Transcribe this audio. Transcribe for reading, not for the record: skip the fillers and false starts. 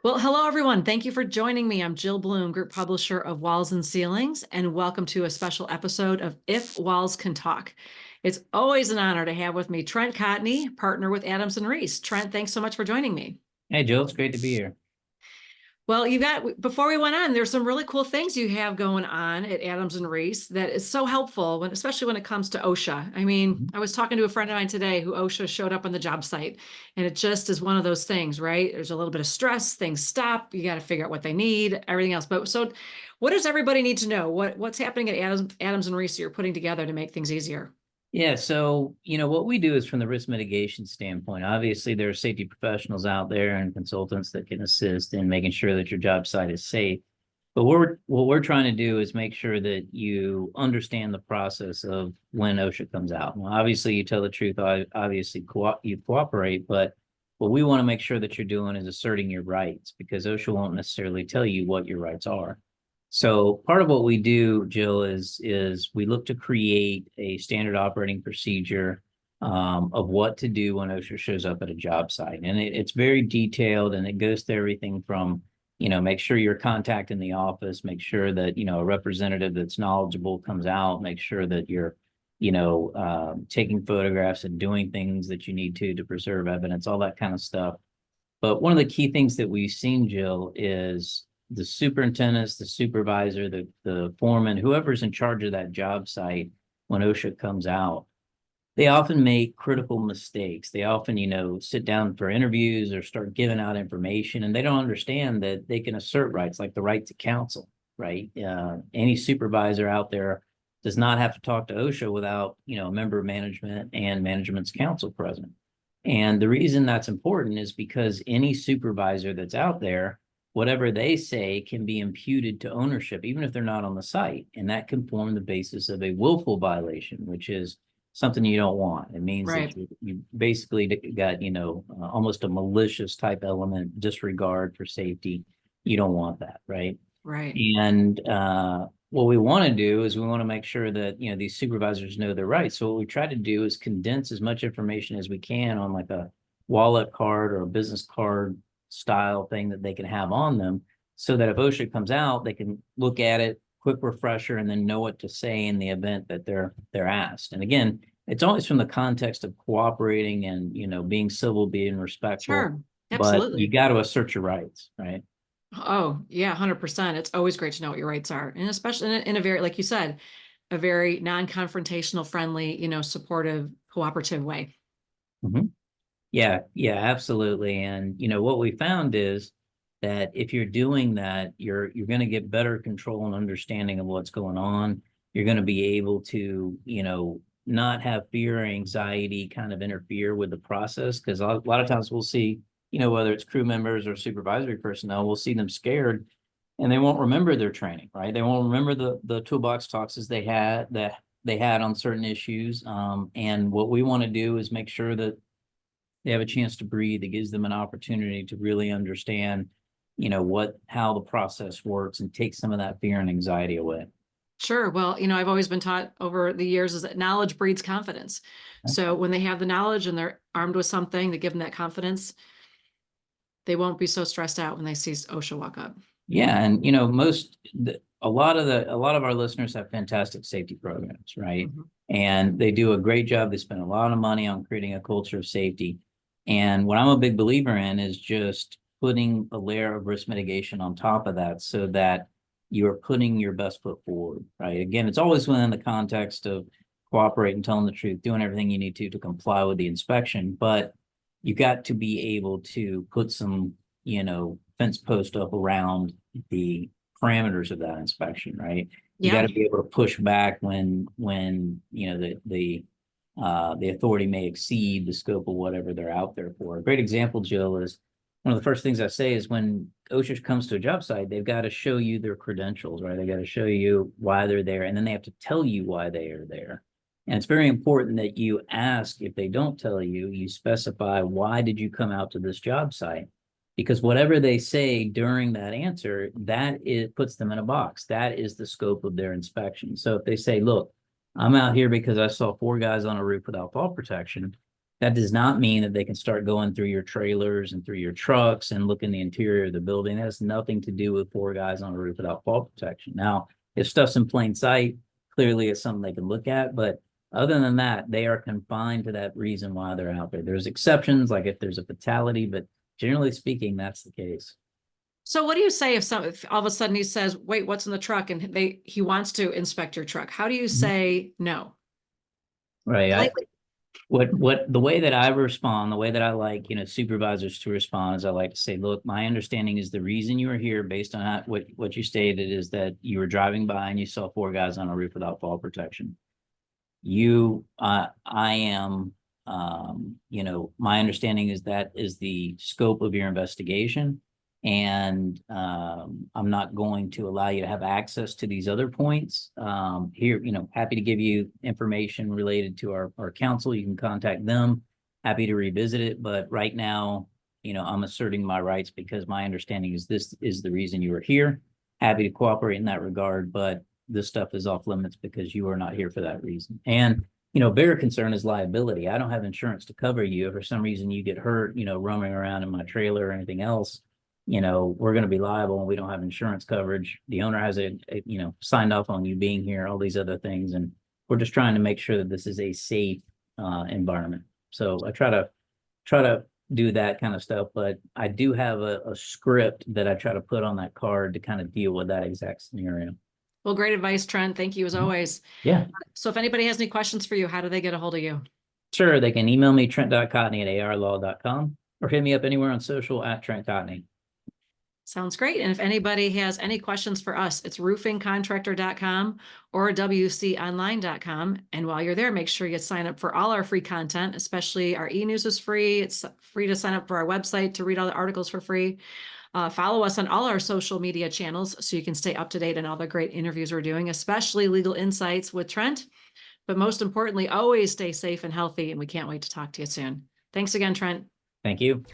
Well, hello, everyone. Thank you for joining me. I'm Jill Bloom, group publisher of Walls and Ceilings, and welcome to a special episode of If Walls Can Talk. It's always an honor to have with me Trent Cotney, partner with Adams and Reese. Trent, thanks so much for joining me. Hey, Jill, it's great to be here. Well, before we went on, there's some really cool things you have going on at Adams and Reese that is so helpful especially when it comes to OSHA. I mean, Mhm. I was talking to a friend of mine today who OSHA showed up on the job site, and it just is one of those things, right? There's a little bit of stress, things stop, you got to figure out what they need, everything else. But so what does everybody need to know? What's happening at Adams and Reese you're putting together to make things easier? Yeah, so what we do is from the risk mitigation standpoint. Obviously, there are safety professionals out there and consultants that can assist in making sure that your job site is safe. But what we're trying to do is make sure that you understand the process of when OSHA comes out. Well, obviously, you tell the truth. Obviously, you cooperate, but what we want to make sure that you're doing is asserting your rights because OSHA won't necessarily tell you what your rights are. So part of what we do, Jill, is we look to create a standard operating procedure of what to do when OSHA shows up at a job site, and it's very detailed, and it goes to everything from make sure you're contacting the office, make sure that a representative that's knowledgeable comes out, make sure that you're taking photographs and doing things that you need to preserve evidence, all that kind of stuff. But one of the key things that we've seen, Jill, is the superintendents, the supervisor, the foreman, whoever's in charge of that job site when OSHA comes out, they often make critical mistakes. They often, sit down for interviews or start giving out information, and they don't understand that they can assert rights like the right to counsel, right? Any supervisor out there does not have to talk to OSHA without, a member of management and management's counsel present. And the reason that's important is because any supervisor that's out there, whatever they say can be imputed to ownership, even if they're not on the site. And that can form the basis of a willful violation, which is something you don't want. It means that Right. you basically got, almost a malicious type element, disregard for safety. You don't want that, right? Right. And what we want to do is we want to make sure that these supervisors know their rights. So what we try to do is condense as much information as we can on like a wallet card or a business card style thing that they can have on them, so that if OSHA comes out, they can look at it, quick refresher, and then know what to say in the event that they're asked. And again, it's always from the context of cooperating and being civil, being respectful, Sure. but you Absolutely. got to assert your rights, right? Oh, yeah, 100%. It's always great to know what your rights are. And especially in a very, like you said, a very non-confrontational, friendly, supportive, cooperative way. Mhm. Yeah, yeah, absolutely. And what we found is that if you're doing that, you're going to get better control and understanding of what's going on. You're going to be able to, not have fear or anxiety kind of interfere with the process. Because a lot of times we'll see, whether it's crew members or supervisory personnel, we'll see them scared and they won't remember their training, right? They won't remember the toolbox talks as they had on certain issues. And what we want to do is make sure that they have a chance to breathe. It gives them an opportunity to really understand, how the process works and take some of that fear and anxiety away. Sure. Well, I've always been taught over the years is that knowledge breeds confidence. So when they have the knowledge and they're armed with something that give them that confidence, they won't be so stressed out when they see OSHA walk up. Yeah, and a lot of our listeners have fantastic safety programs, right? Mhm. And they do a great job. They spend a lot of money on creating a culture of safety. And what I'm a big believer in is just putting a layer of risk mitigation on top of that so that you're putting your best foot forward, right? Again, it's always within the context of cooperating, telling the truth, doing everything you need to comply with the inspection, but you got to be able to put some, fence post up around the parameters of that inspection, right? You got Yeah. to be able to push back when the authority may exceed the scope of whatever they're out there for. A great example, Jill, is one of the first things I say is when OSHA comes to a job site, they've got to show you their credentials, right? They got to show you why they're there, and then they have to tell you why they are there. And it's very important that you ask, if they don't tell you, you specify, why did you come out to this job site? Because whatever they say during that answer, puts them in a box. That is the scope of their inspection. So if they say, look, I'm out here because I saw four guys on a roof without fall protection, That does not mean that they can start going through your trailers and through your trucks and look in the interior of the building. That has nothing to do with four guys on a roof without fall protection. Now, if stuff's in plain sight, clearly it's something they can look at, but other than that, they are confined to that reason why they're out there. There's exceptions, like if there's a fatality, but generally speaking, that's the case. So what do you say if all of a sudden he says, wait, what's in the truck? And he wants to inspect your truck. How do you Mhm. say no? Right. Politely. The way that I respond, the way that I like, supervisors to respond is I like to say, look, my understanding is the reason you are here based on what you stated is that you were driving by and you saw four guys on a roof without fall protection. I am, my understanding is that is the scope of your investigation. And I'm not going to allow you to have access to these other points. Here, happy to give you information related to our council. You can contact them. Happy to revisit it. But right now, I'm asserting my rights because my understanding is this is the reason you are here. Happy to cooperate in that regard, but this stuff is off limits because you are not here for that reason. And, bigger concern is liability. I don't have insurance to cover you. If for some reason you get hurt, roaming around in my trailer or anything else, we're going to be liable and we don't have insurance coverage. The owner has signed off on you being here, all these other things. And we're just trying to make sure that this is a safe environment. So I try to do that kind of stuff, but I do have a script that I try to put on that card to kind of deal with that exact scenario. Well, great advice, Trent. Thank you as Mhm. always. Yeah, So if anybody has any questions for you, how do they get a hold of you? sure. They can email me trent.cotney@arlaw.com or hit me up anywhere on social at Trent Cotney. Sounds great. And if anybody has any questions for us, it's roofingcontractor.com or wconline.com. And while you're there, make sure you sign up for all our free content, especially our e-news is free. It's free to sign up for our website to read all the articles for free. Follow us on all our social media channels so you can stay up to date on all the great interviews we're doing, especially Legal Insights with Trent. But most importantly, always stay safe and healthy. And we can't wait to talk to you soon. Thanks again, Trent. Thank you.